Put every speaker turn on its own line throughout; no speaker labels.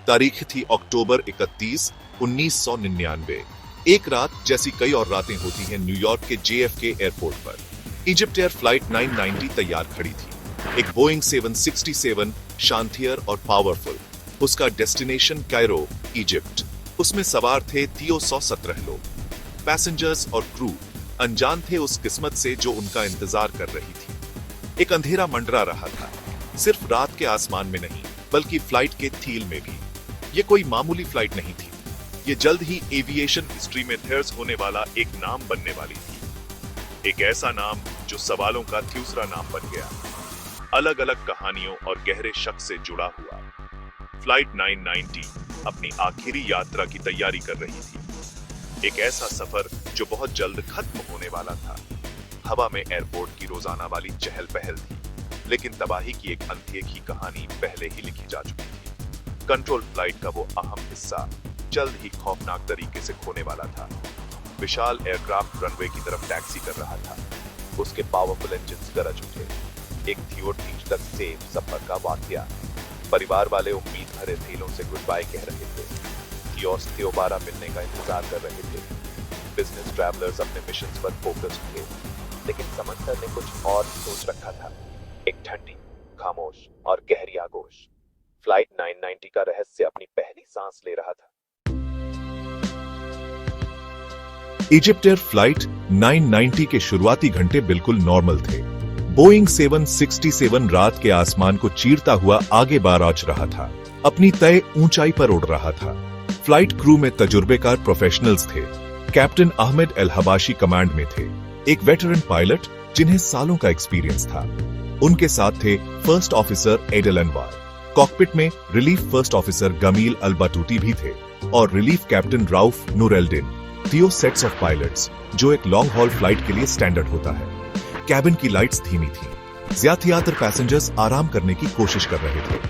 तारीख थी अक्टूबर 31, 1999। एक रात जैसी कई और रातें होती हैं न्यूयॉर्क के JFK एयरपोर्ट पर इजिप्ट एयर फ्लाइट 990 तैयार खड़ी थी। एक बोइंग 767 शांतियर और पावरफुल। उसका डेस्टिनेशन कायरो, इजिप्ट। उसमें सवार थे 317 लोग। पैसेंजर्स और क्रू अनजान थे उस किस्मत से जो उनका इंतजार कर रही थी। एक अंधेरा मंडरा रहा था, सिर्फ रात के आसमान में नहीं बल्कि फ्लाइट के थील में भी। ये कोई मामूली फ्लाइट नहीं थी, ये जल्द ही एविएशन हिस्ट्री में दर्ज होने वाला एक नाम बनने वाली थी। एक ऐसा नाम जो सवालों का दूसरा नाम बन गया, अलग अलग कहानियों और गहरे शक से जुड़ा हुआ। फ्लाइट 990 अपनी आखिरी यात्रा की तैयारी कर रही थी। एक ऐसा सफर जो बहुत जल्द खत्म होने वाला था। हवा में एयरपोर्ट की रोजाना वाली चहल पहल थी, लेकिन तबाही की एक अनदेखी कहानी पहले ही लिखी जा चुकी थी। कंट्रोल फ्लाइट का वो अहम हिस्सा जल्द ही खौफनाक तरीके से खोने वाला था। विशाल एयरक्राफ्ट रनवे की तरफ टैक्सी कर रहा था। उसके पावरफुल इंजन गरज उठे। एक थियो टीच तक सेफ सफर का वाकया। परिवार वाले उम्मीद भरे दिलों से गुड बाय कह रहे थे। कियोस्क दोबारा मिलने का इंतजार कर रहे थे। बिजनेस ट्रैवलर्स अपने मिशन पर फोकस थे, लेकिन समंदर ने कुछ और सोच रखा था। एक ठंडी, खामोश और गहरी आगोश। फ्लाइट 990 का रहस्य अपनी पहली सांस ले रहा था। इजिप्ट एयर फ्लाइट 990 के शुरुआती घंटे बिल्कुल नॉर्मल थे। बोइंग 767 रात के आसमान को चीरता हुआ आगे बाराच रहा था, अपनी तय ऊंचाई पर उड़ रहा था। फ्लाइट क्रू में तजुर्बेकार प्रोफेशनल्स थे। कैप्टन अहमद अल हबाशी कमांड में थे, एक वेटरन पायलट जिन्हें सालों का एक्सपीरियंस था। उनके साथ थे फर्स्ट ऑफिसर एडल अनवर। कॉकपिट में रिलीफ फर्स्ट ऑफिसर गमील अल बटूती भी थे और रिलीफ कैप्टन राउफ नूर-एल-दिन। थियो सेट्स ऑफ पायलट्स, जो एक लॉन्ग हॉल फ्लाइट के लिए स्टैंडर्ड होता है। कैबिन की लाइट्स धीमी थी। ज्यादातर पैसेंजर्स आराम करने की कोशिश कर रहे थे।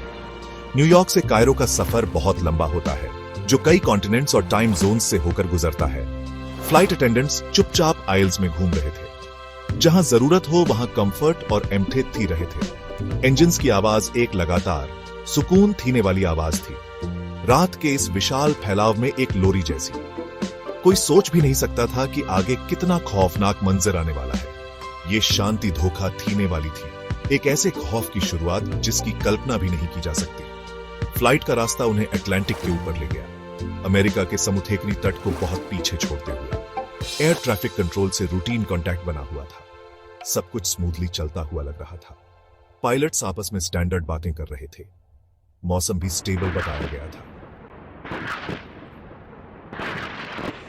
न्यूयॉर्क से कायरो का सफर बहुत लंबा होता है, जो कई कॉन्टिनेंट्स और टाइम जोन्स से होकर गुजरता है। फ्लाइट अटेंडेंट्स चुपचाप आइल्स में घूम रहे थे। जहां जरूरत हो वहां कंफर्ट और एम्प्टी थी रहे थे। इंजन्स की आवाज एक लगातार सुकून थीने वाली आवाज थी, रात के इस विशाल फैलाव में एक लोरी जैसी। कोई सोच भी नहीं सकता था कि आगे कितना खौफनाक मंजर आने वाला है। ये शांति धोखा थीने वाली थी, एक ऐसे खौफ की शुरुआत जिसकी कल्पना भी नहीं की जा सकती। फ्लाइट का रास्ता उन्हें अटलांटिक के ऊपर ले गया, अमेरिका के समुद्री तट को बहुत पीछे छोड़ते हुए। एयर ट्रैफिक कंट्रोल से रूटीन कांटेक्ट बना हुआ था। सब कुछ स्मूथली चलता हुआ लग रहा था। पायलट्स आपस में स्टैंडर्ड बातें कर रहे थे। मौसम भी स्टेबल बताया गया था।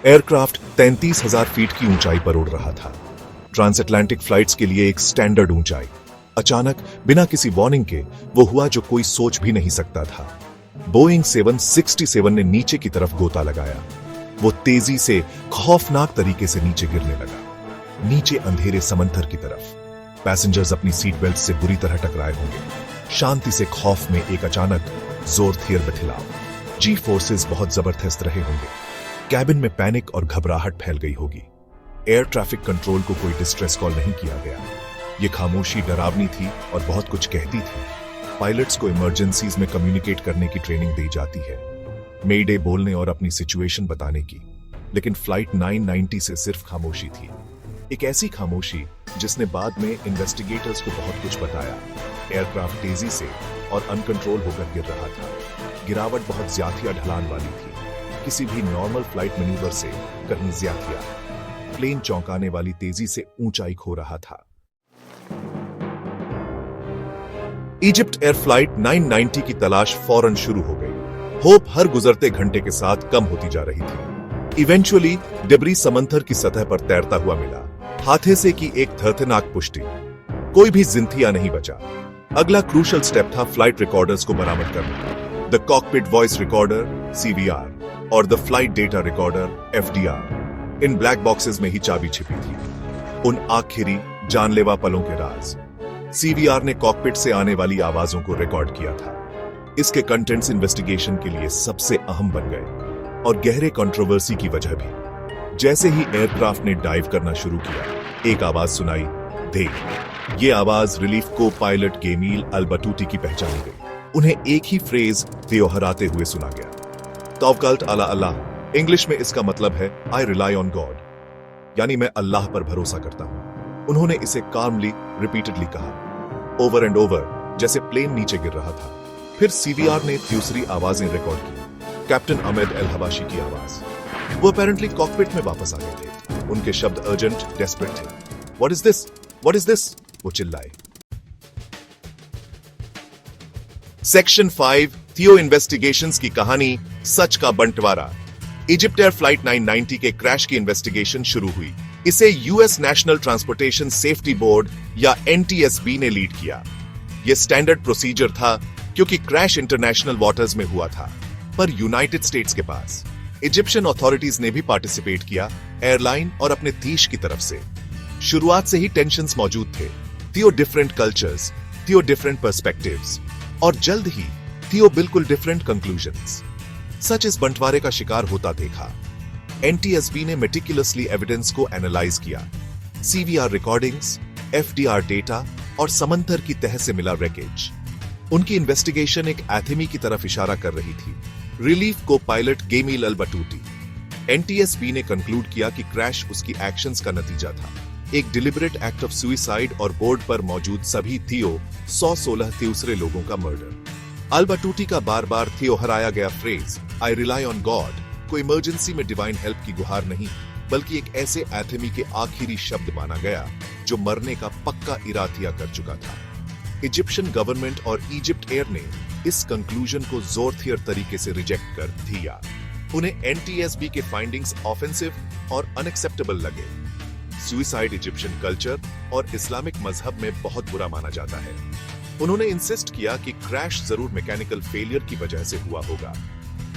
एयरक्राफ्ट 33,000 फीट की ऊंचाई पर उड़ रहा था, ट्रांस अटलांटिक फ्लाइट्स के लिए एक स्टैंडर्ड ऊंचाई। अचानक बिना किसी वार्निंग के वो हुआ जो कोई सोच भी नहीं सकता था। बोइंग 767 ने नीचे की तरफ गोता लगाया। वो तेजी से खौफनाक तरीके से नीचे गिरने लगा, नीचे अंधेरे समंदर की तरफ। पैसेंजर्स अपनी सीट बेल्ट से बुरी तरह टकराए होंगे। शांति से खौफ में एक अचानक जोर थियर बथिलाव। जी फोर्सेस बहुत जबरदस्त रहे होंगे। कैबिन में पैनिक और घबराहट फैल गई होगी। एयर ट्रैफिक कंट्रोल को कोई डिस्ट्रेस कॉल नहीं किया गया। ये खामोशी डरावनी थी और बहुत कुछ कहती थी। पायलट्स को इमरजेंसीज में कम्युनिकेट करने की ट्रेनिंग दी जाती है, मेडे बोलने और अपनी सिचुएशन बताने की। लेकिन फ्लाइट 990 से सिर्फ खामोशी थी, एक ऐसी खामोशी जिसने बाद में इन्वेस्टिगेटर्स को बहुत कुछ बताया। एयरक्राफ्ट तेजी से और अनकंट्रोल होकर गिर रहा था। गिरावट बहुत ज्यादा ढलान वाली थी, किसी भी नॉर्मल फ्लाइट मैन्यूवर से कहीं ज्यादा। प्लेन चौंकाने वाली तेजी से ऊंचाई खो रहा था। इजिप्ट एयर फ्लाइट 990 की तलाश फौरन शुरू हो गई। होप हर गुजरते घंटे के साथ कम होती जा रही थी। इवेंचुअली डिब्री समंदर की सतह पर तैरता हुआ मिला, हादसे की एक दर्दनाक पुष्टि। कोई भी जिंदगियां नहीं बचा। अगला क्रूशल स्टेप था फ्लाइट रिकॉर्डर्स को बरामद करना। The cockpit voice recorder CVR और the flight data recorder FDR। In black boxes में ही चाबी छिपी थी, उन आखिरी जानलेवा पलों के राज। CVR ने कॉकपिट से आने वाली आवाजों को रिकॉर्ड किया था। इसके कंटेंट्स इन्वेस्टिगेशन के लिए सबसे अहम बन गए और गहरे कंट्रोवर्सी की वजह भी। जैसे ही एयरक्राफ्ट ने डाइव करना शुरू किया, एक आवाज सुनाई, देख। ये आवाज रिलीफ को पायलट गेमील अल बटूती की पहचानी गई। उन्हें एक ही फ्रेज दोहराते हुए सुना गया। तवक्कल्त अला अल्लाह, इंग्लिश में इसका मतलब है आई रिलाई ऑन गॉड, यानी मैं अल्लाह पर भरोसा करता हूं। उन्होंने इसे काल्मली रिपीटेडली कहा, ओवर एंड ओवर, जैसे प्लेन नीचे गिर रहा था। फिर सीवीआर ने दूसरी आवाजें रिकॉर्ड की, कैप्टन अहमद अल हबाशी की आवाज। वो अपेरेंटली कॉकपिट में वापस आ गए थे। उनके शब्द अर्जेंट, डेस्परेट थे। What is this, what is this, वो चिल्लाए। सेक्शन 5 थियो इन्वेस्टिगेशंस की कहानी, सच का बंटवारा। इजिप्ट एयर फ्लाइट 990 के क्रैश की इन्वेस्टिगेशन शुरू हुई। इसे US national transportation safety board या एनटीएसबी ने लीड किया। यह स्टैंडर्ड प्रोसीजर था क्योंकि क्रैश इंटरनेशनल वाटर्स में हुआ था, पर यूनाइटेड स्टेट्स के पास। इजिप्शियन अथॉरिटीज ने भी पार्टिसिपेट किया, एयरलाइन और अपने देश की तरफ से। शुरुआत से ही टेंशंस मौजूद थे। थियो डिफरेंट कल्चर्स, थियो डिफरेंट पर्सपेक्टिव्स, और जल्द ही थियो बिल्कुल डिफरेंट कंक्लूजन्स। सच इस बंटवारे का शिकार होता देखा। एनटीएसबी ने मेटिकुलसली एविडेंस को एनालाइज किया, सीवीआर रिकॉर्डिंग्स, एफडीआर डेटा और समंदर की तह से मिला रेकेज। उनकी इन्वेस्टिगेशन एक एथेमी की तरफ इशारा कर रही थी, रिलीफ को पायलट गेमील अल बटूटी। एनटीएसबी ने कंक्लूड किया कि क्रैश उसकी एक्शंस का नतीजा था, एक डिलिबरेट एक्ट ऑफ सुइसाइड और बोर्ड पर मौजूद सभी थियो 116 दूसरे लोगों का मर्डर। अल बटूटी का बार बार थियो हराया गया phrase I rely on God को इमरजेंसी में डिवाइन हेल्प की गुहार नहीं, बल्कि एक ऐसे एथेमी के आखिरी शब्द माना गया जो मरने का पक्का इरादा कर चुका था। इजिप्शियन गवर्नमेंट और इजिप्ट एयर ने इस कंक्लूजन को जोरथियर तरीके से रिजेक्ट कर दिया। उन्हें एनटीएसबी के फाइंडिंग्स ऑफेंसिव और अनएक्सेप्टेबल लगे। सुइसाइड इजिप्शियन कल्चर और इस्लामिक मजहब में बहुत बुरा माना जाता है। उन्होंने इंसिस्ट किया कि क्रैश जरूर मैकेनिकल फेलियर की वजह से हुआ होगा,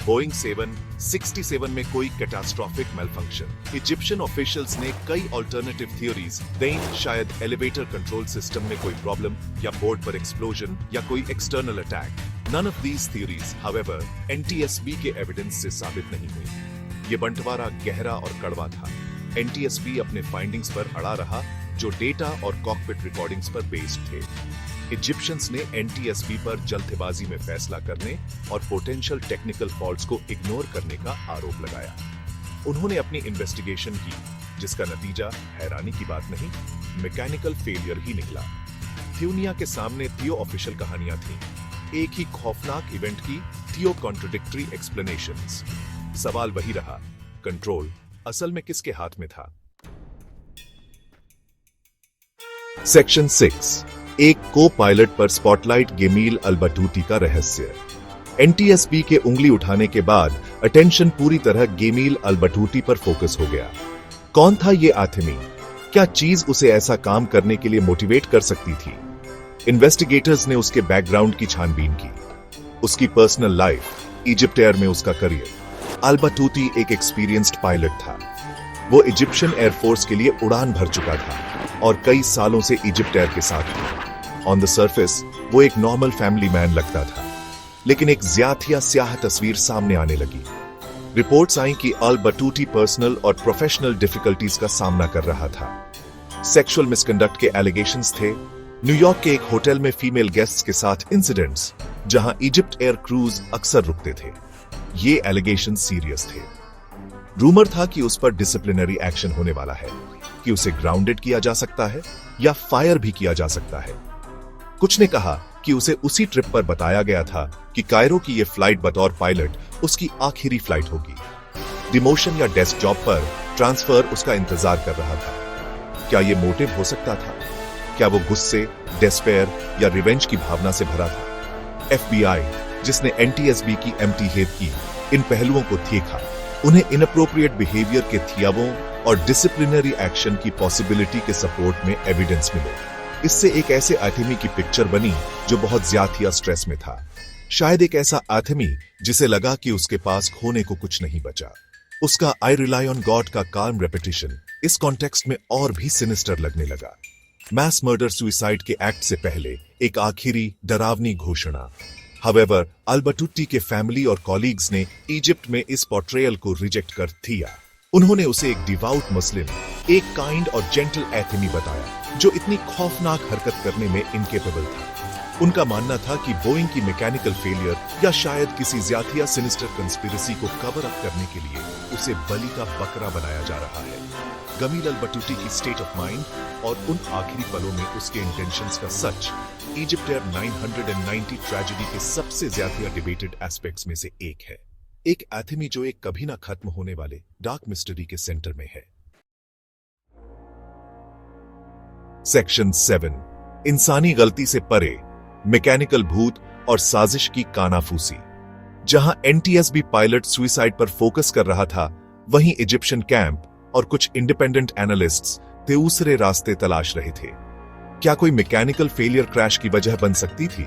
बोइंग 767 में कोई कैटास्ट्रोफिक मेलफंक्शन। इजिप्शियन ऑफिशियल्स ने कई अल्टरनेटिव थ्योरीज दें, शायद एलिवेटर कंट्रोल सिस्टम में कोई प्रॉब्लम, या बोर्ड पर एक्सप्लोजन, या कोई external attack. None of these theories however NTSB के एविडेंस से साबित नहीं हुई। ये बंटवारा गहरा और कड़वा था। एनटीएसबी अपने फाइंडिंग्स पर अड़ा रहा, जो डेटा और कॉकपिट रिकॉर्डिंग्स पर बेस्ड थे। इजिप्शियंस ने एनटीएसबी पर जल्दबाजी में फैसला करने और पोटेंशियल टेक्निकल फॉल्ट्स को इग्नोर करने का आरोप लगाया। उन्होंने अपनी इन्वेस्टिगेशन की, जिसका नतीजा हैरानी की बात नहीं, मैकेनिकल फेलियर ही निकला। थियोनिया के सामने थियो ऑफिशियल कहानियां थीं, एक ही खौफनाक इवेंट की थियो कॉन्ट्रडिक्टरी एक्सप्लेनेशंस। सवाल वही रहा, कंट्रोल असल में किसके हाथ में था? सेक्शन 6, एक को पायलट पर स्पॉटलाइट गेमील अल बटूटी का रहस्य। एनटीएसबी के उंगली उठाने के बाद अटेंशन पूरी तरह गेमील अल बटूटी पर फोकस हो गया। कौन था ये आथमी? क्या चीज उसे ऐसा काम करने के लिए मोटिवेट कर सकती थी? इन्वेस्टिगेटर्स ने उसके बैकग्राउंड की छानबीन की, उसकी पर्सनल लाइफ, इजिप्ट एयर में उसका करियर। अल बटूटी एक एक्सपीरियंस्ड पायलट था। वो इजिप्शियन एयरफोर्स के लिए उड़ान भर चुका था और कई सालों से इजिप्ट एयर के साथ था। ऑन द सरफेस वो एक नॉर्मल फैमिली मैन लगता था, लेकिन एक ज्यादा स्याह तस्वीर सामने आने लगी। रिपोर्ट्स आई कि अल बटूटी पर्सनल और प्रोफेशनल डिफिकल्टीज का सामना कर रहा था। सेक्सुअल मिसकंडक्ट के एलिगेशंस थे, न्यूयॉर्क के एक होटल में फीमेल गेस्ट्स के साथ इंसिडेंट्स, जहां इजिप्ट एयर क्रूज अक्सर रुकते थे। ये एलिगेशन सीरियस थे। रूमर था कि उस पर डिसिप्लिनरी एक्शन होने वाला है, कि उसे ग्राउंडेड किया जा सकता है या फायर भी किया जा सकता है। कुछ ने कहा कि उसे उसी ट्रिप पर बताया गया था कि कायरो की ये फ्लाइट बतौर पायलट उसकी आखिरी फ्लाइट होगी। डिमोशन या डेस्क जॉब पर ट्रांसफर उसका इंतजार कर रहा था। क्या यह मोटिव हो सकता था? क्या वो गुस्से, डेस्पेयर या रिवेंज की भावना से भरा था? एफबीआई, जिसने एनटीएसबी की एम्प्टी हेड की, इन पहलुओं को देखा। उन्हें इनअप्रोप्रिएट बिहेवियर के थियावों और डिसिप्लिनरी एक्शन की पॉसिबिलिटी के सपोर्ट में एविडेंस मिले। इससे एक ऐसे आथमी की पिक्चर बनी जो बहुत ज्यादा स्ट्रेस में था। शायद एक ऐसा आथमी जिसे लगा कि उसके पास खोने को कुछ नहीं बचा। उसका आई रिलाई ऑन गॉड का काम रेपिटेशन इस कॉन्टेक्स्ट में और भी सिनिस्टर लगने लगा। मैस मर्डर सुइसाइड के एक्ट से पहले एक आखिरी डरावनी घोषणा। हाउएवर, अल बटूटी के फैमिली और कॉलीग्स ने इजिप्ट में इस पोर्ट्रेयल को रिजेक्ट कर दिया। उन्होंने उसे एक डिवाउट मुस्लिम, एक काइंड और जेंटल एथमी बताया, जो इतनी खौफनाक हरकत करने में इनकेपेबल था। उनका मानना था कि बोइंग की मैकेनिकल फेलियर या शायद किसी ज्यादा सिनिस्टर कंस्पिरेसी को कवर अप करने के लिए उसे बलि का बकरा बनाया जा रहा है। गमील अल-बटूती की स्टेट ऑफ माइंड और उन आखिरी पलों में उसके इंटेंशंस का सच इजिप्ट एयर 990 ट्रेजेडी के सबसे ज्यादा डिबेटेड एस्पेक्ट्स में से एक है। एक एथमी जो एक कभी ना खत्म होने वाले डार्क मिस्ट्री के सेंटर में है। सेक्शन 7, इंसानी गलती से परे, मैकेनिकल भूत और साजिश की कानाफूसी। जहां एनटीएसबी पायलट सुसाइड पर फोकस कर रहा था, वहीं इजिप्शियन कैंप और कुछ इंडिपेंडेंट एनालिस्ट्स दूसरे रास्ते तलाश रहे थे। क्या कोई मैकेनिकल फेलियर क्रैश की वजह बन सकती थी?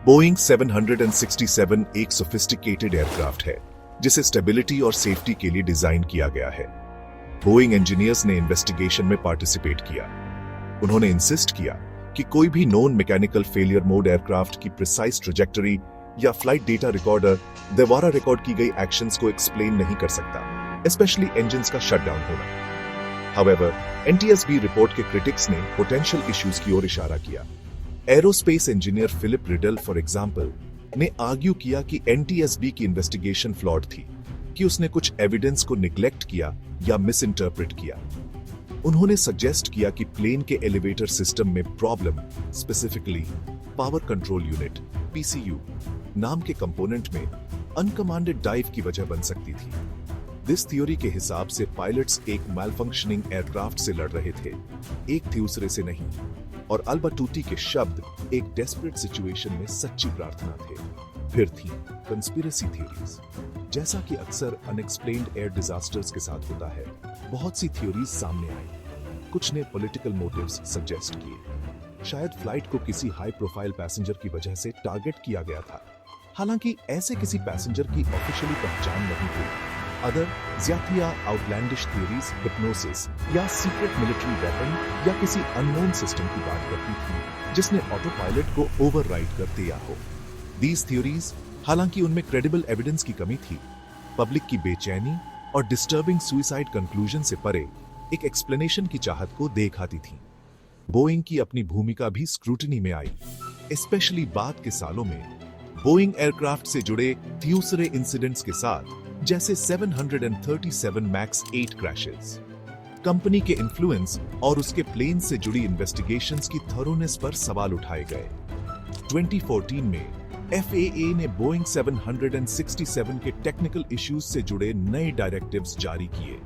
बोइंग 767 एक सोफिस्टिकेटेड एयरक्राफ्ट है जिसे स्टेबिलिटी और सेफ्टी के लिए डिजाइन किया गया है। बोइंग इंजीनियर्स ने इन्वेस्टिगेशन में पार्टिसिपेट किया। उन्होंने इंसिस्ट किया कि कोई भी non mechanical failure mode aircraft की प्रिसाइज ट्रैजेक्टरी या फ्लाइट डेटा रिकॉर्डर दोबारा रिकॉर्ड की गई एक्शंस को एक्सप्लेन नहीं कर सकता, स्पेशली इंजन्स का शटडाउन होना। However, NTSB रिपोर्ट के क्रिटिक्स ने पोटेंशियल इश्यूज की ओर इशारा किया। Aerospace engineer Philip Riddle for example ने आर्ग्यू किया कि NTSB की इन्वेस्टिगेशन फ्लॉड थी, कि उसने कुछ एविडेंस को निग्लेक्ट किया या मिस इंटरप्रेट किया। उन्होंने सजेस्ट किया कि प्लेन के एलिवेटर सिस्टम में problem, specifically power control unit PCU नाम के कंपोनेंट में अनकमांडेड डाइव की वजह बन सकती थी। दिस थ्योरी के हिसाब से पायलट्स एक मैलफंक्शनिंग एयरक्राफ्ट से लड़ रहे थे, एक दूसरे से नहीं, और अल-बटूती के शब्द एक डेस्परेट सिचुएशन में सच्ची प्रार्थना थे। फिर थी कंस्पिरेसी थ्योरीज। जैसा कि अक्सर अनएक्सप्लेन्ड एयर डिजास्टर्स के साथ होता है, बहुत सी थ्योरीज सामने आई। कुछ ने पॉलिटिकल मोटिव्स सजेस्ट किए। शायद फ्लाइट को किसी हाई प्रोफाइल पैसेंजर की वजह से टारगेट किया गया था, हालांकि ऐसे किसी पैसेंजर की ऑफिशियली पहचान नहीं हुई। अदर ज्यादा आउटलैंडिश थ्योरीज हिप्नोसिस या सीक्रेट मिलिट्री वेपन या किसी अननोन सिस्टम की बात करती थी जिसने ऑटो पायलट को ओवरराइड कर दिया हो। दीज थ्योरीज, हालांकि उनमें क्रेडिबल एविडेंस की कमी थी, पब्लिक की बेचैनी और डिस्टर्बिंग सुसाइड कंक्लूजन से परे एक एक्सप्लेनेशन की चाहत को देख आती थी। बोइंग की अपनी भूमिका भी स्क्रूटनी में आई, स्पेशली बाद के सालों में बोइंग एयरक्राफ्ट से जुड़े दूसरे इंसिडेंट्स के साथ, जैसे 737 मैक्स 8 क्रैशेस। कंपनी के इन्फ्लुएंस और उसके प्लेन से जुड़ी इन्वेस्टिगेशंस की थरोनेस पर सवाल उठाए गए। 2014 में FAA ने बोइंग 767 के टेक्निकल इश्यूज से जुड़े नए डायरेक्टिव्स जारी किए,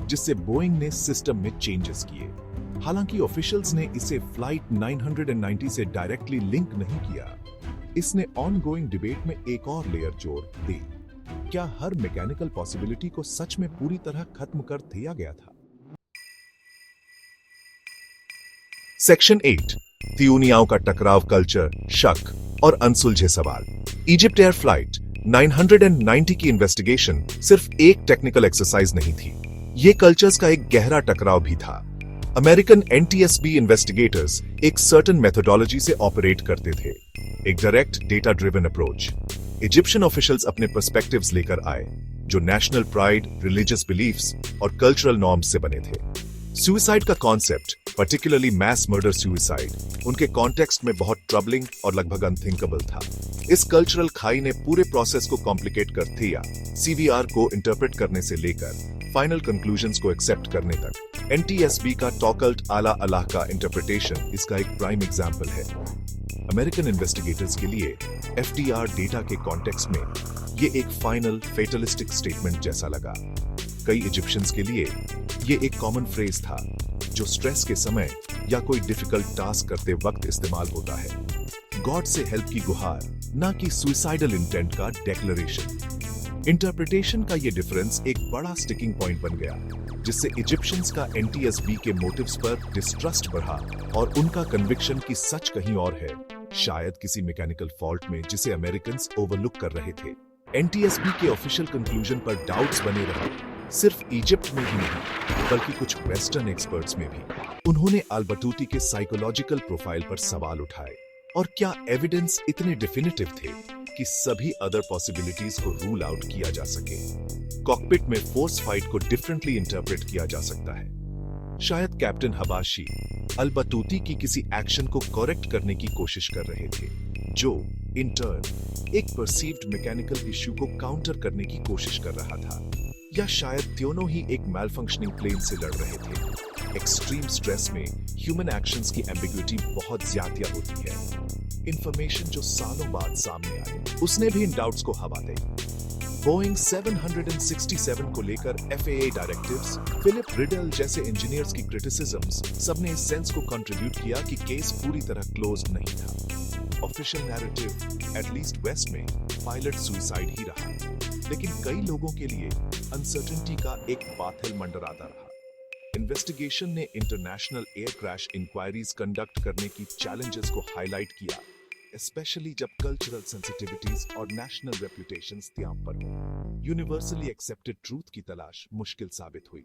जिससे बोइंग ने सिस्टम में चेंजेस किए। हालांकि ऑफिशियल्स ने इसे फ्लाइट 990 से डायरेक्टली लिंक नहीं किया। इसने ऑनगोइंग डिबेट में एक और लेयर जोड़ दी। क्या हर मैकेनिकल पॉसिबिलिटी को सच में पूरी तरह खत्म कर दिया गया था? सेक्शन 8, त्यूनियाओं का टकराव, कल्चर, शक और अनसुलझे सवाल। इजिप्ट एयर फ्लाइट 990 की इन्वेस्टिगेशन सिर्फ एक टेक्निकल एक्सरसाइज नहीं थी, ये कल्चर्स का एक गहरा टकराव भी था। अमेरिकन NTSB इन्वेस्टिगेटर्स एक सर्टेन मेथोडोलॉजी से ऑपरेट करते थे, एक direct data driven approach. Egyptian officials अपने पर्सपेक्टिव्स लेकर आए, जो नेशनल प्राइड, रिलीजियस बिलीफ्स और कल्चरल नॉर्म्स से बने थे। सुसाइड का concept, particularly mass murder suicide, उनके कॉन्टेक्स्ट में बहुत ट्रबलिंग और लगभग अनथिंकेबल था। इस कल्चरल खाई ने पूरे प्रोसेस को कॉम्प्लिकेट कर दिया, CVR को इंटरप्रेट करने से लेकर फाइनल कंक्लूजन्स को एक्सेप्ट करने तक। NTSB का टॉकल्ट आला अल्लाह का इंटरप्रिटेशन इसका एक प्राइम एग्जाम्पल है। अमेरिकन इन्वेस्टिगेटर्स के लिए FDR डेटा के कॉन्टेक्स्ट में ये एक फाइनल फेटलिस्टिक स्टेटमेंट जैसा लगा। कई इजिप्शियंस के लिए ये एक कॉमन फ्रेज था जो स्ट्रेस के समय या कोई डिफिकल्ट टास्क करते वक्त इस्तेमाल होता है। गॉड से हेल्प की गुहार, ना कि सुसाइडल इंटेंट का डेक्लरेशन। इंटरप्रिटेशन का ये डिफरेंस एक बड़ा स्टिकिंग पॉइंट बन गया, जिससे इजिप्शियंस का NTSB के मोटिव्स पर डिस्ट्रस्ट बढ़ा और उनका कन्विक्शन की सच कहीं और है, शायद किसी मैकेनिकल फॉल्ट में जिसे अमेरिकन्स ओवरलुक कर रहे थे। NTSB के ऑफिशियल कंक्लूजन पर डाउट्स बने रहे, सिर्फ इजिप्ट में ही नहीं बल्कि कुछ वेस्टर्न एक्सपर्ट्स में भी। उन्होंने अल-बटूती के साइकोलॉजिकल प्रोफाइल पर सवाल उठाए, और क्या एविडेंस इतने डिफिनिटिव थे कि सभी अदर पॉसिबिलिटीज को रूल आउट किया जा सके? कॉकपिट में फोर्स फाइट को डिफरेंटली इंटरप्रेट किया जा सकता है। शायद कैप्टन हबाशी अल-बटूती की किसी एक्शन को करेक्ट करने की कोशिश कर रहे थे, जो इन टर्न एक परसीव्ड मैकेनिकल इश्यू को काउंटर करने की कोशिश कर रहा था, या शायद दोनों ही एक मैलफंक्शनिंग प्लेन से लड़ रहे थे। एक्सट्रीम स्ट्रेस में ह्यूमन एक्शंस की एम्बिग्युइटी बहुत ज्यादा होती है। इंफॉर्मेशन जो सालों बाद सामने आई, उसने भी इन डाउट्स को हवा दी। बोइंग 767 को लेकर FAA डायरेक्टिव्स, फिलिप रिडल जैसे इंजीनियर्स की क्रिटिसिज्म्स, सबने इस सेंस को कंट्रीब्यूट किया कि केस पूरी तरह क्लोज्ड नहीं था। ऑफिशियल नैरेटिव, एटलीस्ट वेस्ट में, पायलट सुसाइड ही रहा, लेकिन कई लोगों के लिए अनसर्टेनिटी का एक पाथेल मंडराता रहा। इन्वेस्टिगेशन ने international air crash inquiries conduct करने की चैलेंजेस को हाईलाइट किया, स्पेशली जब कल्चरल सेंसिटिविटीज और नेशनल रेपुटेशंस त्याग पर हो। यूनिवर्सली एक्सेप्टेड ट्रूथ की तलाश मुश्किल साबित हुई।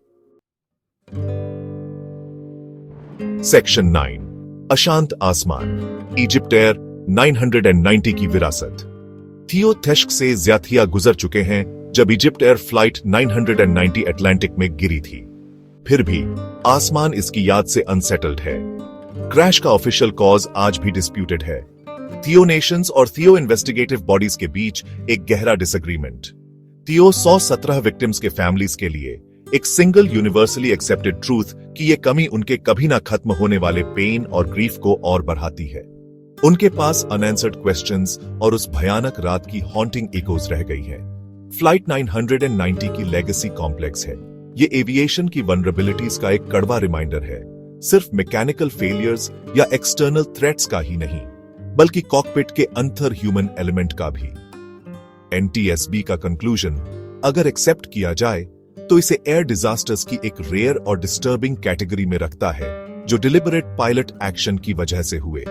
सेक्शन 9, अशांत आसमान, इजिप्ट एयर 990 की विरासत। थियो थेश्क से ज़्याथिया गुजर चुके हैं जब इजिप्ट एयर फ्लाइट 990 अटलांटिक में गिरी थी। फिर भी आसमान इसकी याद से अनसेटल्ड है। क्रैश का ऑफिशियल कॉज आज भी डिस्प्यूटेड है। थियो नेशंस और थियो इन्वेस्टिगेटिव बॉडीज के बीच एक गहरा डिसएग्रीमेंट। थियो 117 विक्टिम्स के फैमिलीज के लिए एक सिंगल यूनिवर्सली एक्सेप्टेड ट्रूथ कि ये कमी उनके कभी ना खत्म होने वाले पेन और ग्रीफ को और बढ़ाती है। उनके पास अनआंसर्ड क्वेश्चंस और उस भयानक रात की हॉन्टिंग इकोज रह गई है। फ्लाइट 990 की लेगेसी कॉम्प्लेक्स है। ये एविएशन की वनरेबिलिटीज का एक कड़वा रिमाइंडर है, सिर्फ मैकेनिकल फेलियर्स या एक्सटर्नल थ्रेट्स का ही नहीं, बल्कि कॉकपिट के अंतर ह्यूमन एलिमेंट का भी। NTSB का कंक्लूजन अगर एक्सेप्ट किया जाए तो इसे एयर डिजास्टर्स की एक रेयर और डिस्टर्बिंग कैटेगरी में रखता है, जो डिलिबरेट पायलट एक्शन की वजह से हुए।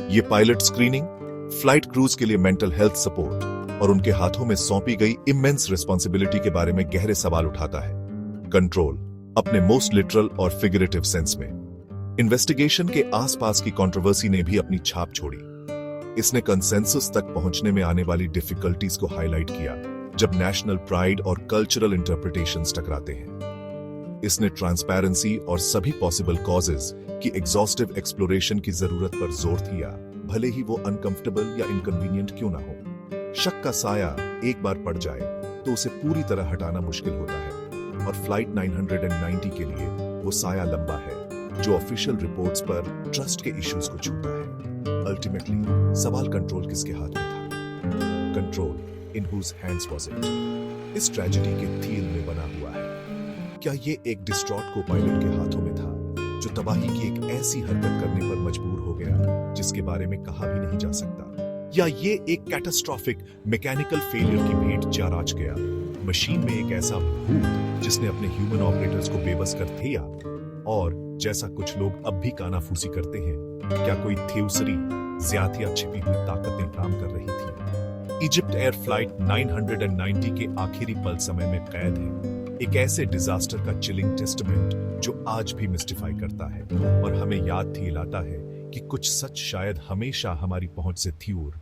ये पायलट स्क्रीनिंग, फ्लाइट क्रूज के लिए मेंटल हेल्थ सपोर्ट और उनके हाथों में सौंपी गई इमेंस रिस्पॉन्सिबिलिटी के बारे में गहरे सवाल उठाता है। कंट्रोल, अपने मोस्ट लिटरल और फिगरेटिव सेंस में। इन्वेस्टिगेशन के आसपास की कंट्रोवर्सी ने भी अपनी छाप छोड़ी। इसने कंसेंसस तक पहुंचने में आने वाली डिफिकल्टीज को हाईलाइट किया, जब नेशनल प्राइड और कल्चरल इंटरप्रिटेशंस टकराते हैं। इसने ट्रांसपेरेंसी और सभी पॉसिबल कॉजेज की एग्जॉस्टिव एक्सप्लोरेशन की जरूरत पर जोर दिया, भले ही वो अनकंफर्टेबल या इनकन्वीनियंट क्यों ना हो। शक का साया एक बार पड़ जाए तो उसे पूरी तरह हटाना मुश्किल होता है, और फ्लाइट 990 के लिए वो साया लंबा है, जो ऑफिशियल रिपोर्ट्स पर ट्रस्ट के इश्यूज को छूता है। अल्टीमेटली सवाल कंट्रोल किसके हाथ में था? Control in whose hands was it? इस ट्रेजेडी के थीम में बना हुआ है। क्या ये एक डिस्ट्रॉट को पायलट के हाथों में था, जो तबाही की एक ऐसी हरकत करने पर मजबूर हो गया जिसके बारे में कहा भी नहीं जा सकता? या ये एक कैटास्ट्रॉफिक मैकेनिकल फेलियर की भेंट जाराच गया, मशीन में एक ऐसा भूत जिसने अपने ह्यूमन ऑपरेटर्स को बेबस कर दिया? और जैसा कुछ लोग अब भी कानाफूसी करते हैं, क्या कोई थ्यूसरी ज़्यादा छिपी हुई ताकतें काम कर रही थी? इजिप्ट एयर फ्लाइट 990 के आखिरी पल समय में कैद है, एक ऐसे डिजास्टर का चिलिंग टेस्टमेंट जो आज भी मिस्टिफाई करता है और हमें याद दिलाता है कि कुछ सच शायद हमेशा हमारी पहुंच से दूर